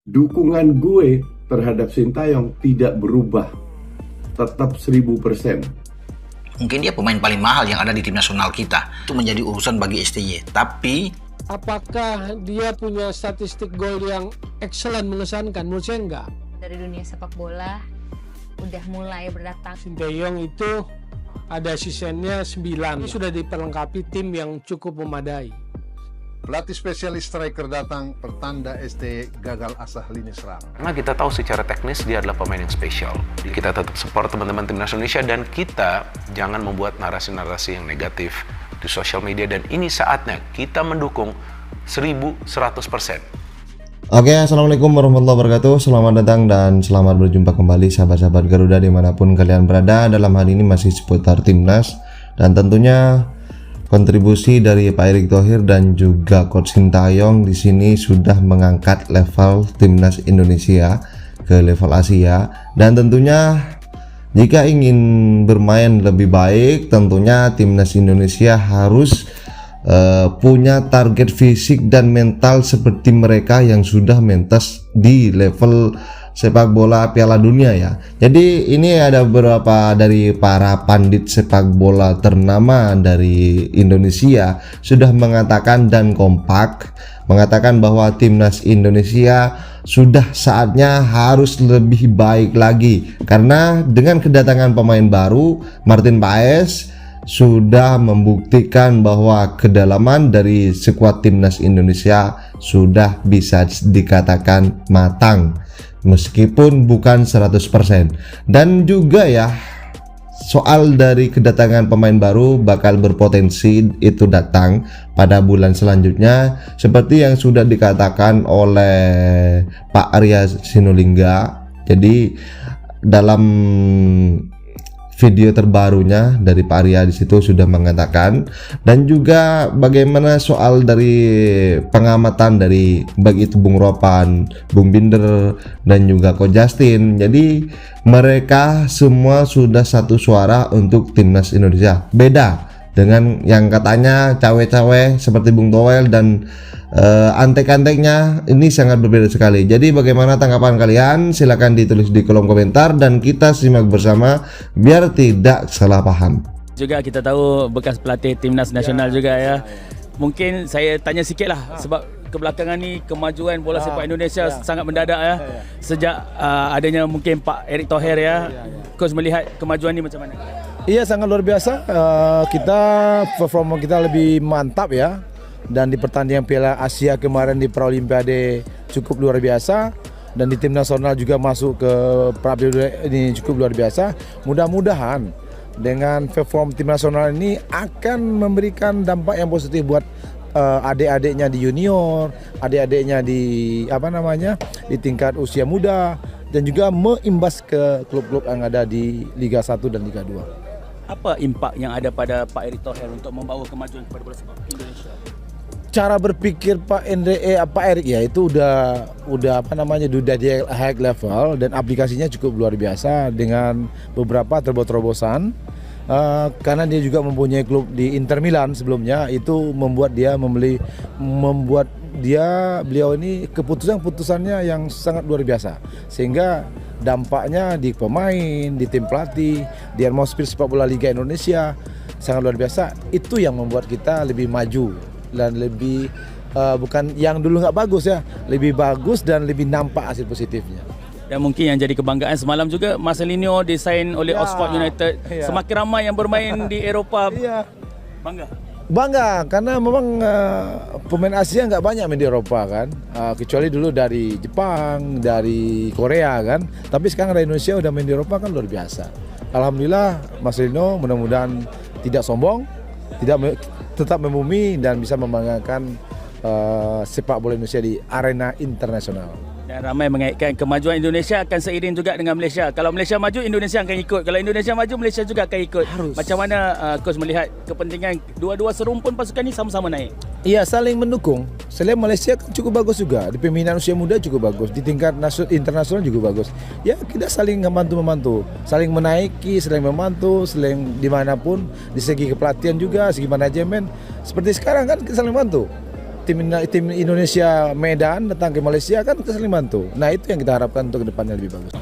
dukungan gue terhadap Sintayong tidak berubah, tetap 1000%. Mungkin dia pemain paling mahal yang ada di tim nasional kita. Itu menjadi urusan bagi STY. Tapi apakah dia punya statistik gol yang excellent, mengesankan? Menurut saya enggak. Dari dunia sepak bola udah mulai berdatang. Sintayong itu ada asistennya 9. Ini sudah diperlengkapi tim yang cukup memadai. Pelatih spesialis striker datang, pertanda ST gagal asah lini serang. Karena kita tahu secara teknis dia adalah pemain yang spesial. Kita tetap support teman-teman timnas Indonesia dan kita jangan membuat narasi-narasi yang negatif di sosial media, dan ini saatnya kita mendukung 1100%. Oke, assalamualaikum warahmatullahi wabarakatuh. Selamat datang dan selamat berjumpa kembali sahabat-sahabat Garuda dimanapun kalian berada. Dalam hal ini masih seputar timnas dan tentunya kontribusi dari Pak Erick Thohir dan juga Coach Sintayong di sini sudah mengangkat level timnas Indonesia ke level Asia, dan tentunya jika ingin bermain lebih baik tentunya timnas Indonesia harus punya target fisik dan mental seperti mereka yang sudah mentas di level sepak bola Piala Dunia ya. Jadi ini ada beberapa dari para pandit sepak bola ternama dari Indonesia sudah mengatakan dan kompak mengatakan bahwa timnas Indonesia sudah saatnya harus lebih baik lagi, karena dengan kedatangan pemain baru Martin Paes sudah membuktikan bahwa kedalaman dari skuad timnas Indonesia sudah bisa dikatakan matang meskipun bukan 100%. Dan juga ya, soal dari kedatangan pemain baru bakal berpotensi itu datang pada bulan selanjutnya seperti yang sudah dikatakan oleh Pak Arya Sinulinga. Jadi dalam video terbarunya dari Pak Arya di situ sudah mengatakan, dan juga bagaimana soal dari pengamatan dari baik itu Bung Ropan, Bung Binder dan juga Coach Justin. Jadi mereka semua sudah satu suara untuk timnas Indonesia. Beda dengan yang katanya cawe-cawe seperti Bung Toel dan antek-anteknya, ini sangat berbeda sekali. Jadi bagaimana tanggapan kalian? Silahkan ditulis di kolom komentar dan kita simak bersama biar tidak salah paham. Juga kita tahu bekas pelatih timnas nasional juga ya. Mungkin saya tanya sikit lah, sebab kebelakangan ni kemajuan bola sepak Indonesia sangat mendadak ya. Sejak adanya mungkin Pak Erick Thohir ya. Coach melihat kemajuan ni macam mana? Iya, sangat luar biasa. Kita performa kita lebih mantap ya. Dan di pertandingan Piala Asia kemarin di Paralimpiade cukup luar biasa, dan di tim nasional juga masuk ke Paralimpiade ini cukup luar biasa. Mudah-mudahan dengan perform tim nasional ini akan memberikan dampak yang positif buat adik-adiknya di junior, adik-adiknya di di tingkat usia muda, dan juga mengimbas ke klub-klub yang ada di Liga 1 dan Liga 2. Apa impak yang ada pada Pak Erick Thohir untuk membawa kemajuan kepada bola sepak Indonesia? Cara berpikir Pak Erick ya itu udah di high level, dan aplikasinya cukup luar biasa dengan beberapa terobosan. Karena dia juga mempunyai klub di Inter Milan sebelumnya, itu membuat beliau ini keputusannya yang sangat luar biasa, sehingga dampaknya di pemain, di tim pelatih, di atmosfer sepak bola Liga Indonesia sangat luar biasa. Itu yang membuat kita lebih maju dan lebih bukan yang dulu nggak bagus ya, lebih bagus dan lebih nampak hasil positifnya. Dan mungkin yang jadi kebanggaan semalam juga Marcelinho disign oleh Oxford United. Semakin ramai yang bermain di Eropah. Bangga karena memang pemain Asia nggak banyak main di Eropa kan, kecuali dulu dari Jepang, dari Korea kan. Tapi sekarang dari Indonesia udah main di Eropa kan luar biasa. Alhamdulillah Marcelino mudah-mudahan tidak sombong, tetap membumi dan bisa membanggakan sepak bola Indonesia di arena internasional. Dan ramai mengaitkan kemajuan Indonesia akan seiring juga dengan Malaysia. Kalau Malaysia maju, Indonesia akan ikut. Kalau Indonesia maju, Malaysia juga akan ikut. Harus. Macam mana Coach melihat kepentingan dua-dua serumpun pasukan ini sama-sama naik? Iya, saling mendukung. Selain Malaysia cukup bagus juga, di pembinaan usia muda cukup bagus, di tingkat internasional juga bagus. Ya, kita saling membantu, saling menaiki, saling membantu, saling dimanapun, di segi kepelatihan juga, segi manajemen. Seperti sekarang kan kita saling membantu. tim Indonesia Medan datang ke Malaysia kan kita saling bantu. Nah itu yang kita harapkan untuk kedepannya lebih bagus.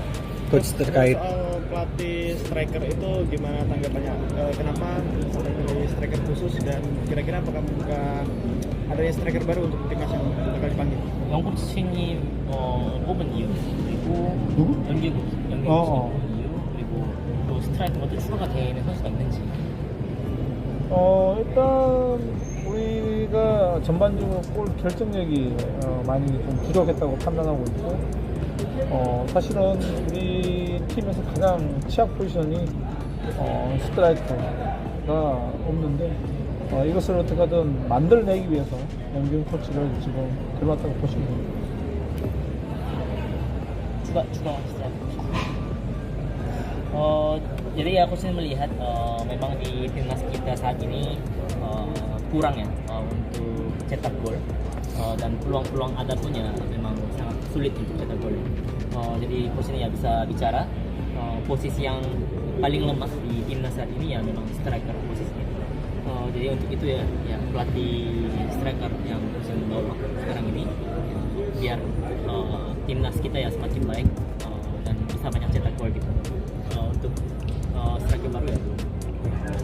Coach terkait soal pelatih striker itu gimana tanggapannya? Kenapa sampai menjadi striker khusus dan kira-kira apakah membuka adanya striker baru untuk timnas yang bakal dipanggil? 영국 선생님 뽑은 이유 그리고 연계국 뽑은 이유 그리고 또 스트라이커가 또 추가가 되는 선수가 있는지. 일단 우리가 전반적으로 골 결정력이 많이 좀 부족했다고 판단하고 있고 사실은 우리 팀에서 가장 취약 포지션이 스트라이커가 없는데 이것을 어떻게든 만들어내기 위해서 영균 코치를 지금 들어왔다고 보시면 됩니다. 추가 jadi aku sih melihat memang di timnas kita saat ini kurang ya untuk cetak gol dan peluang-peluang ada punya memang sangat sulit untuk cetak gol. Jadi coach ini ya bisa bicara posisi yang paling lemah di timnas saat ini ya memang striker posisinya. Jadi untuk itu ya pelatih striker yang bisa membawa sekarang ini biar timnas kita ya semakin baik dan bisa banyak cetak gol gitu untuk striker baru ya.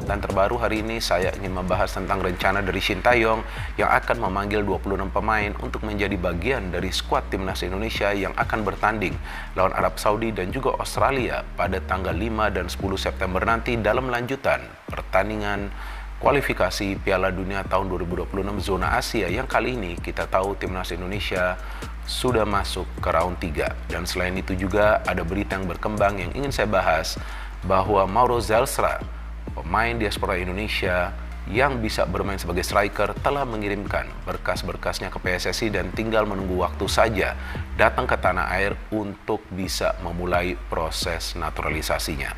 Dan terbaru hari ini saya ingin membahas tentang rencana dari Shin Tae-yong yang akan memanggil 26 pemain untuk menjadi bagian dari skuad timnas Indonesia yang akan bertanding lawan Arab Saudi dan juga Australia pada tanggal 5 dan 10 September nanti dalam lanjutan pertandingan kualifikasi Piala Dunia tahun 2026 zona Asia yang kali ini kita tahu timnas Indonesia sudah masuk ke round 3. Dan selain itu juga ada berita yang berkembang yang ingin saya bahas bahwa Mauro Zelstra, pemain diaspora Indonesia yang bisa bermain sebagai striker, telah mengirimkan berkas-berkasnya ke PSSI dan tinggal menunggu waktu saja datang ke tanah air untuk bisa memulai proses naturalisasinya.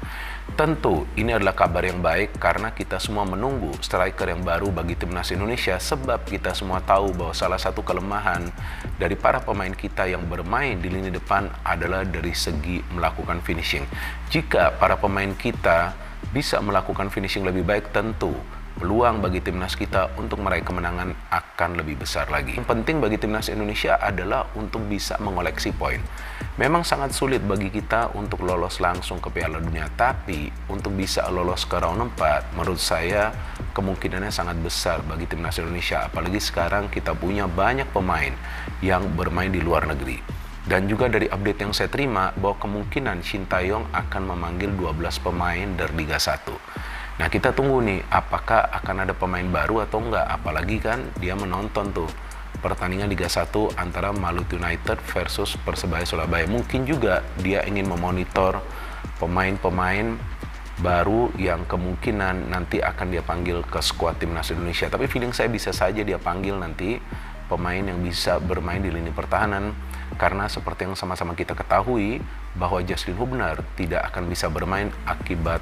Tentu ini adalah kabar yang baik karena kita semua menunggu striker yang baru bagi timnas Indonesia, sebab kita semua tahu bahwa salah satu kelemahan dari para pemain kita yang bermain di lini depan adalah dari segi melakukan finishing. Jika para pemain kita bisa melakukan finishing lebih baik, tentu peluang bagi timnas kita untuk meraih kemenangan akan lebih besar lagi. Yang penting bagi timnas Indonesia adalah untuk bisa mengoleksi poin. Memang sangat sulit bagi kita untuk lolos langsung ke Piala Dunia, tapi untuk bisa lolos ke round 4, menurut saya kemungkinannya sangat besar bagi timnas Indonesia. Apalagi sekarang kita punya banyak pemain yang bermain di luar negeri. Dan juga dari update yang saya terima bahwa kemungkinan Shin Tae-yong akan memanggil 12 pemain dari Liga 1. Nah kita tunggu nih apakah akan ada pemain baru atau enggak, apalagi kan dia menonton tuh pertandingan Liga 1 antara Maluku United versus Persebaya Surabaya. Mungkin juga dia ingin memonitor pemain-pemain baru yang kemungkinan nanti akan dia panggil ke skuad timnas Indonesia. Tapi feeling saya bisa saja dia panggil nanti pemain yang bisa bermain di lini pertahanan, karena seperti yang sama-sama kita ketahui bahwa Jaslyn Hubner tidak akan bisa bermain akibat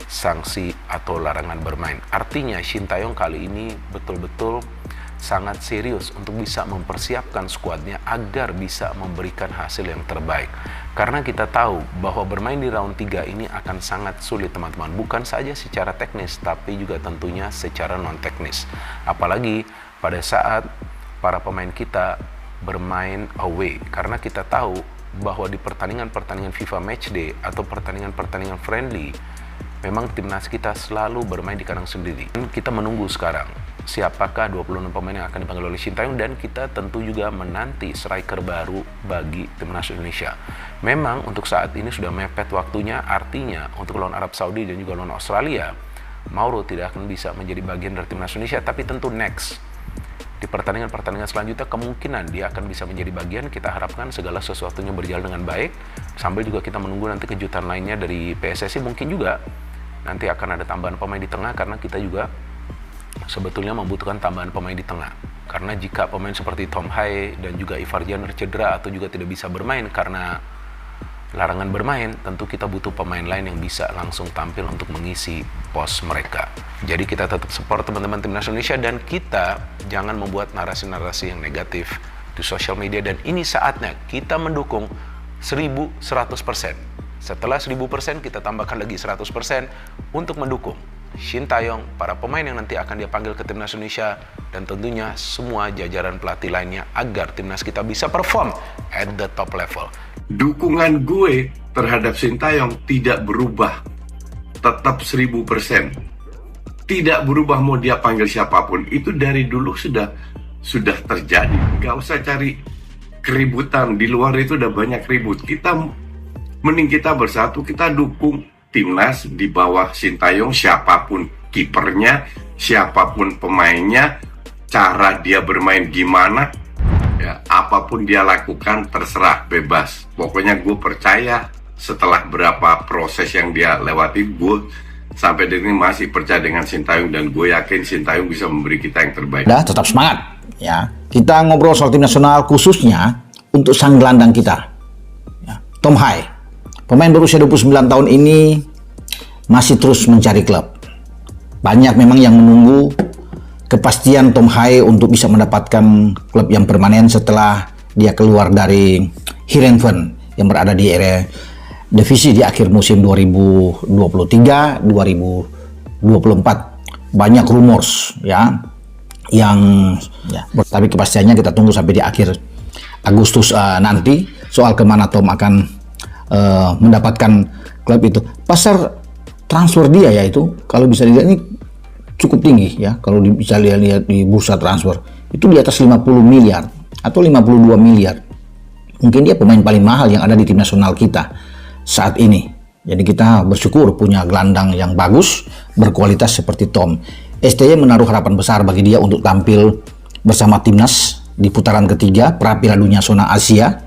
sanksi atau larangan bermain. Artinya Shin Tae-yong kali ini betul-betul sangat serius untuk bisa mempersiapkan skuadnya agar bisa memberikan hasil yang terbaik. Karena kita tahu bahwa bermain di round 3 ini akan sangat sulit teman-teman, bukan saja secara teknis tapi juga tentunya secara non teknis. Apalagi pada saat para pemain kita bermain away, karena kita tahu bahwa di pertandingan-pertandingan FIFA Matchday atau pertandingan-pertandingan friendly memang timnas kita selalu bermain di kandang sendiri. Kita menunggu sekarang siapakah 26 pemain yang akan dipanggil oleh Shin Tae-yong, dan kita tentu juga menanti striker baru bagi timnas Indonesia. Memang untuk saat ini sudah mepet waktunya, artinya untuk lawan Arab Saudi dan juga lawan Australia, Mauro tidak akan bisa menjadi bagian dari timnas Indonesia, tapi tentu next di pertandingan-pertandingan selanjutnya kemungkinan dia akan bisa menjadi bagian. Kita harapkan segala sesuatunya berjalan dengan baik, sambil juga kita menunggu nanti kejutan lainnya dari PSSI. Mungkin juga nanti akan ada tambahan pemain di tengah, karena kita juga sebetulnya membutuhkan tambahan pemain di tengah. Karena jika pemain seperti Tom Hae dan juga Ivar Janner cedera atau juga tidak bisa bermain karena larangan bermain, tentu kita butuh pemain lain yang bisa langsung tampil untuk mengisi pos mereka. Jadi kita tetap support teman-teman timnas Indonesia, dan kita jangan membuat narasi-narasi yang negatif di sosial media. Dan ini saatnya kita mendukung 1100%. Setelah 1000% kita tambahkan lagi 100% untuk mendukung Sintayong, para pemain yang nanti akan dia panggil ke timnas Indonesia, dan tentunya semua jajaran pelatih lainnya agar timnas kita bisa perform at the top level. Dukungan gue terhadap Sintayong tidak berubah, tetap 1000%. Tidak berubah mau dia panggil siapapun. Itu dari dulu sudah terjadi. Gak usah cari keributan, di luar itu udah banyak ribut. Mending kita bersatu, kita dukung timnas di bawah Sintayong, siapapun kipernya, siapapun pemainnya, cara dia bermain gimana, ya apapun dia lakukan terserah, bebas. Pokoknya gue percaya setelah berapa proses yang dia lewati, gue sampai detik ini masih percaya dengan Sintayong, dan gue yakin Sintayong bisa memberi kita yang terbaik. Tetap semangat ya. Kita ngobrol soal tim nasional khususnya untuk sang gelandang kita, ya, Tom Hai. Pemain berusia 29 tahun ini masih terus mencari klub. Banyak memang yang menunggu kepastian Tom Hai untuk bisa mendapatkan klub yang permanen setelah dia keluar dari Heerenveen yang berada di area divisi di akhir musim 2023-2024. Banyak rumors ya tapi kepastiannya kita tunggu sampai di akhir Agustus nanti soal kemana Tom akan mendapatkan klub itu. Pasar transfer dia yaitu kalau bisa dilihat ini cukup tinggi ya, kalau bisa lihat di bursa transfer itu di atas 50 miliar atau 52 miliar. Mungkin dia pemain paling mahal yang ada di tim nasional kita saat ini. Jadi kita bersyukur punya gelandang yang bagus, berkualitas seperti Tom. STY menaruh harapan besar bagi dia untuk tampil bersama timnas di putaran ketiga pra Piala Dunia Zona Asia,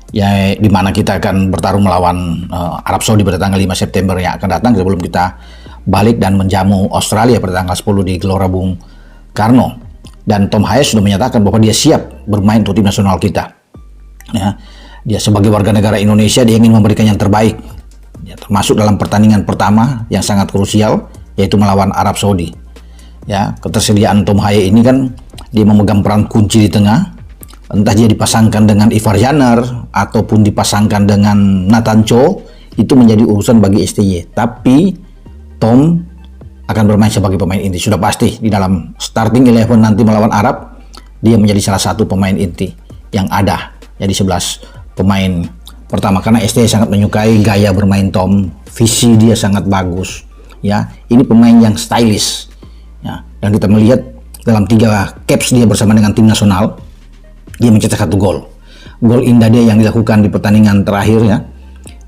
ya, di mana kita akan bertarung melawan Arab Saudi pada tanggal 5 September yang akan datang sebelum kita balik dan menjamu Australia pada tanggal 10 di Gelora Bung Karno. Dan Tom Hai sudah menyatakan bahwa dia siap bermain untuk tim nasional kita. Ya, dia sebagai warga negara Indonesia, dia ingin memberikan yang terbaik, ya, termasuk dalam pertandingan pertama yang sangat krusial yaitu melawan Arab Saudi. Ya, ketersediaan Tom Hai ini kan dia memegang peran kunci di tengah. Entah dia dipasangkan dengan Ivar Janer ataupun dipasangkan dengan Nathan Cho, itu menjadi urusan bagi STY. Tapi Tom akan bermain sebagai pemain inti, sudah pasti di dalam starting 11 nanti melawan Arab. Dia menjadi salah satu pemain inti yang ada ya di 11 pemain pertama, karena STY sangat menyukai gaya bermain Tom. Visi dia sangat bagus ya. Ini pemain yang stylish ya, dan kita melihat dalam 3 caps dia bersama dengan tim nasional, dia mencetak 1 gol. Gol indah dia yang dilakukan di pertandingan terakhir ya,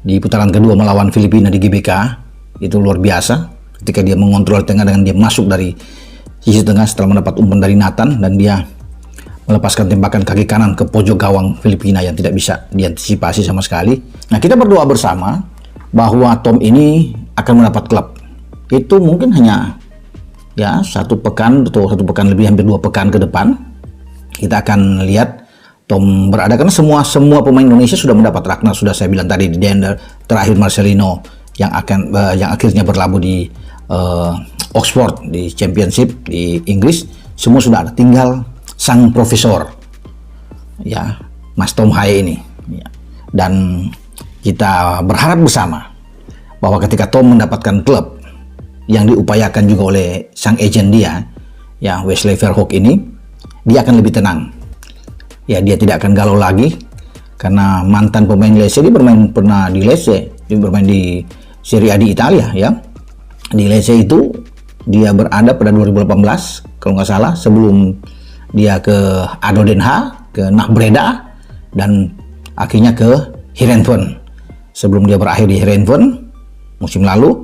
di putaran kedua melawan Filipina di GBK, itu luar biasa. Ketika dia mengontrol tengah dengan dia masuk dari sisi tengah setelah mendapat umpan dari Nathan, dan dia melepaskan tembakan kaki kanan ke pojok gawang Filipina yang tidak bisa diantisipasi sama sekali. Nah, kita berdoa bersama bahwa Tom ini akan mendapat klub. Itu mungkin hanya ya 1 pekan atau 1 pekan lebih, hampir 2 pekan ke depan. Kita akan lihat Tom berada, karena semua pemain Indonesia sudah mendapat rakna, sudah saya bilang tadi di Dender, terakhir Marcelino yang akhirnya berlabuh di Oxford di Championship di Inggris, semua sudah ada. Tinggal sang profesor ya, Mas Tom Hai ini ya. Dan kita berharap bersama bahwa ketika Tom mendapatkan klub yang diupayakan juga oleh sang agent dia ya, Wesley Verhoek ini, dia akan lebih tenang ya. Dia tidak akan galau lagi, karena mantan pemain Lecce, dia pernah di Lecce, dia bermain di Serie A di Italia ya. Di Lecce itu dia berada pada 2018 kalau nggak salah, sebelum dia ke ADO Den Haag, ke NAC Breda, dan akhirnya ke Heerenveen sebelum dia berakhir di Heerenveen musim lalu,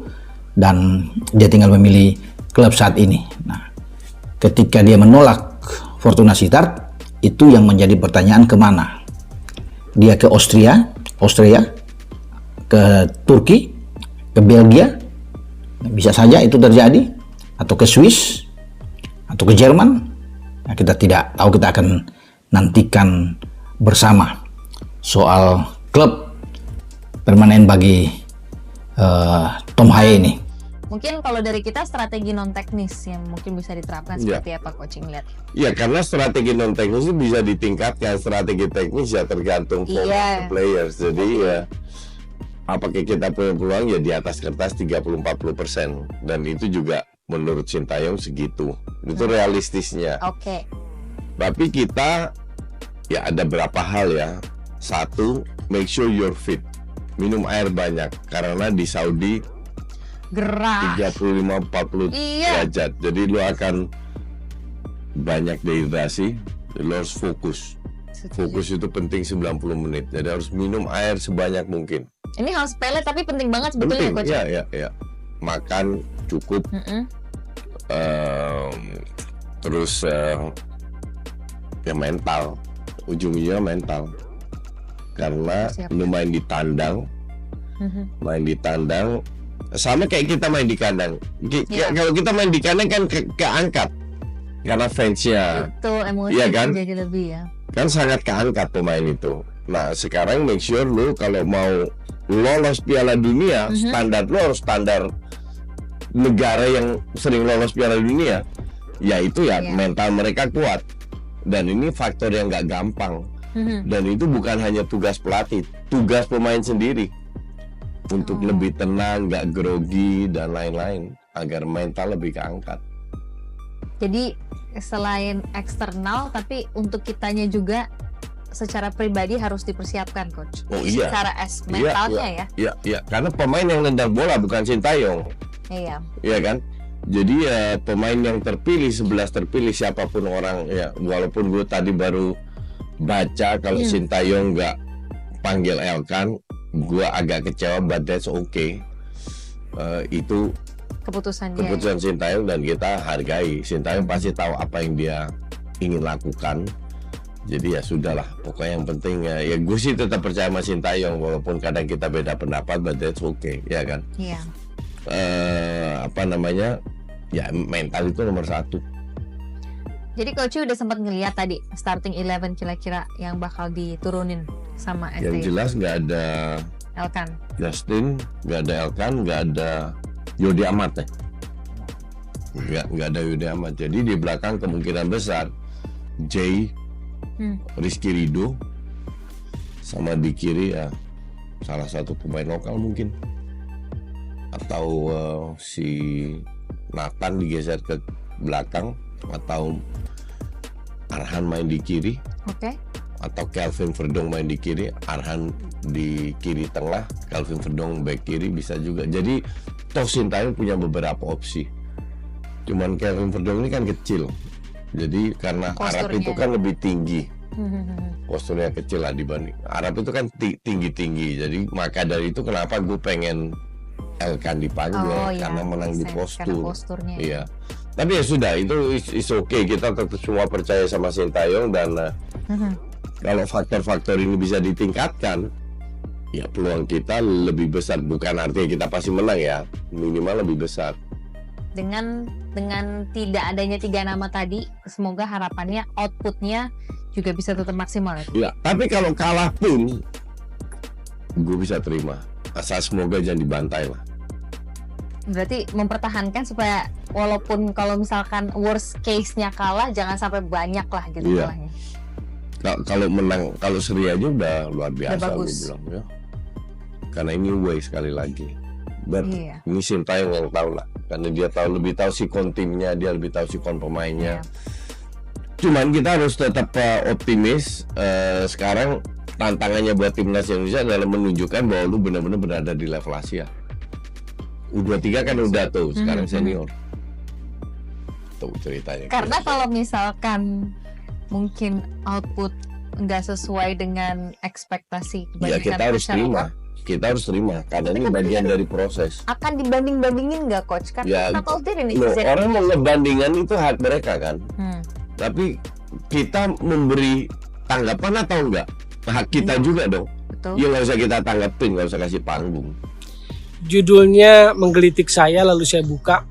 dan dia tinggal memilih klub saat ini. Nah, ketika dia menolak Fortuna Sittard, itu yang menjadi pertanyaan kemana. Dia ke Austria, ke Turki, ke Belgia, bisa saja itu terjadi, atau ke Swiss, atau ke Jerman. Nah, kita tidak tahu, kita akan nantikan bersama soal klub permanen bagi Tom Hai ini. Mungkin kalau dari kita strategi non teknis yang mungkin bisa diterapkan seperti apa coaching lihat? Iya, karena strategi non teknis itu bisa ditingkatkan, strategi teknis ya tergantung players. Jadi ya apakah kita punya peluang ya di atas kertas 30-40%, dan itu juga menurut Sintayong segitu. Itu realistisnya. Oke. Tapi kita ya ada berapa hal ya. Satu, make sure you're fit. Minum air banyak karena di Saudi Gerah. 35-40 Iya. derajat. Jadi lu akan banyak dehidrasi, lu harus fokus. Fokus itu penting 90 menit. Jadi harus minum air sebanyak mungkin. Ini hal sepele tapi penting banget sebetulnya Penting, Coach. ya. Makan cukup. Terus ya mental. Ujungnya mental. Karena lu main di tandang, sama kayak kita main di kandang. Kalau kita main di kandang kan keangkat karena fansnya. Itu emosi Iya kan? jadi lebih ya. Kan sangat keangkat pemain itu. Nah sekarang make sure lu kalau mau lolos Piala Dunia, standar lu harus standar negara yang sering lolos Piala Dunia. Yaitu ya mental mereka kuat. Dan ini faktor yang gak gampang. Dan itu bukan hanya tugas pelatih, tugas pemain sendiri untuk lebih tenang, gak grogi dan lain-lain agar mental lebih keangkat. Jadi selain eksternal, tapi untuk kitanya juga secara pribadi harus dipersiapkan, Coach. Oh iya. Secara mentalnya ya. Iya. Karena pemain yang nendang bola bukan Sintayong. Iya. Iya kan? Jadi ya pemain yang terpilih 11 terpilih siapapun orang ya. Walaupun gue tadi baru baca kalau Sintayong nggak panggil Elkan, gue agak kecewa, but that's okay. Itu keputusan Sintayong dan kita hargai. Sintayong pasti tahu apa yang dia ingin lakukan. Jadi ya sudahlah, pokoknya yang penting ya gue sih tetap percaya sama Sintayong walaupun kadang kita beda pendapat, but that's okay, ya kan? Iya. Ya mental itu nomor 1. Jadi Coach udah sempat ngeliat tadi starting 11 kira-kira yang bakal diturunin sama ST. Yang jelas nggak ada Elkan, Justin, nggak ada Elkan, nggak ada Yodi Amat ya. Nggak ada Yodi Amat. Jadi di belakang kemungkinan besar Jay, Rizky Ridho, sama di kiri ya salah satu pemain lokal mungkin, atau si Nathan digeser ke belakang, atau Arhan main di kiri, atau Kelvin Verdong main di kiri, Arhan di kiri tengah, Kelvin Verdong back kiri bisa juga. Jadi toh Sintayong punya beberapa opsi. Cuman Kelvin Verdong ini kan kecil, jadi karena Arab itu kan lebih tinggi, posturnya kecil lah dibanding Arab itu kan tinggi-tinggi. Jadi maka dari itu kenapa gue pengen Elkan dipanggil, karena menang di postur. Iya. Tapi ya sudah, itu is okay. Kita tetap semua percaya sama Sintayong dan kalau faktor-faktor ini bisa ditingkatkan, ya peluang kita lebih besar. Bukan artinya kita pasti menang ya, minimal lebih besar. Dengan tidak adanya 3 nama tadi, semoga harapannya outputnya juga bisa tetap maksimal ya. Ya, tapi kalau kalah pun gue bisa terima. Asal semoga jangan dibantai lah. Berarti mempertahankan supaya walaupun kalau misalkan worst case-nya kalah, jangan sampai banyak lah gitu kalahnya. Kalau menang, kalau seri aja udah luar biasa gue bilang ya. Karena ini way sekali lagi. Ini Sintayong yang tahu lah, karena dia lebih tahu sikon timnya, dia lebih tahu sikon pemainnya. Cuman kita harus tetap optimis. Sekarang tantangannya buat timnas Indonesia adalah menunjukkan bahwa lu benar-benar berada di level Asia. U23 kan udah tuh, sekarang senior. Tuh ceritanya. Karena kalau misalkan mungkin output nggak sesuai dengan ekspektasi ya kita harus terima. Kita harus terima, karena ini bagian dari proses. Akan dibanding-bandingin nggak, Coach? Kan orang mau ngebandingan itu hak mereka kan. Tapi kita memberi tanggapan atau enggak? Hak kita juga dong. Ya nggak usah kita tanggapin, nggak usah kasih panggung. Judulnya menggelitik saya, lalu saya buka.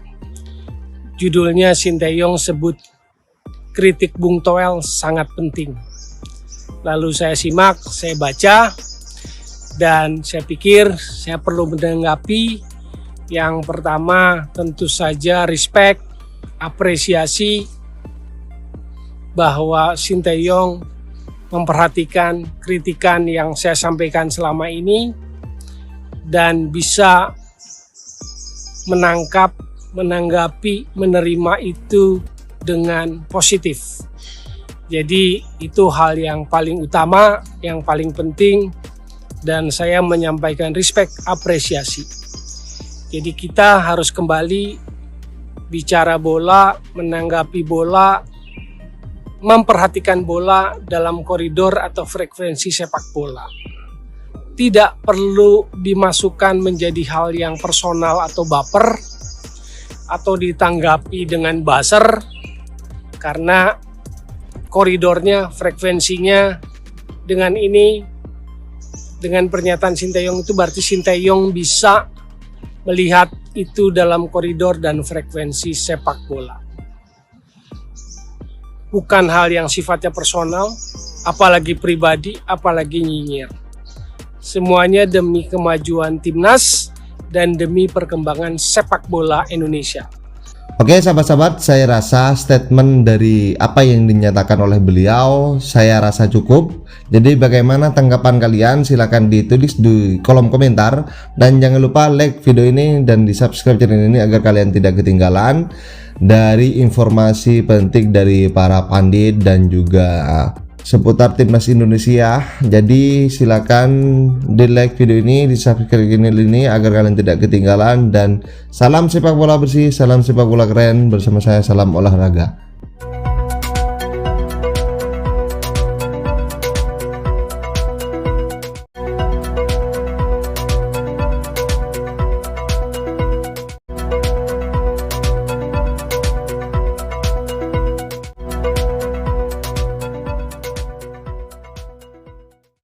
Judulnya Sintayong sebut kritik Bung Toel sangat penting. Lalu saya simak, saya baca, dan saya pikir saya perlu menanggapi. Yang pertama tentu saja respect, apresiasi bahwa Sintayong memperhatikan kritikan yang saya sampaikan selama ini dan bisa menangkap menanggapi, menerima itu dengan positif. Jadi itu hal yang paling utama, yang paling penting, dan saya menyampaikan respect, apresiasi. Jadi kita harus kembali bicara bola, menanggapi bola, memperhatikan bola dalam koridor atau frekuensi sepak bola. Tidak perlu dimasukkan menjadi hal yang personal atau baper, atau ditanggapi dengan buzzer, karena koridornya, frekuensinya dengan ini, dengan pernyataan Sinteyong itu berarti Sinteyong bisa melihat itu dalam koridor dan frekuensi sepak bola. Bukan hal yang sifatnya personal, apalagi pribadi, apalagi nyinyir. Semuanya demi kemajuan timnas dan demi perkembangan sepak bola Indonesia. Oke sahabat-sahabat, saya rasa statement dari apa yang dinyatakan oleh beliau saya rasa cukup. Jadi bagaimana tanggapan kalian? Silahkan ditulis di kolom komentar. Dan jangan lupa like video ini dan di subscribe channel ini agar kalian tidak ketinggalan dari informasi penting dari para pandit dan juga seputar timnas Indonesia. Jadi silakan di like video ini, di subscribe channel ini agar kalian tidak ketinggalan. Dan salam sepak bola bersih, salam sepak bola keren bersama saya, salam olahraga.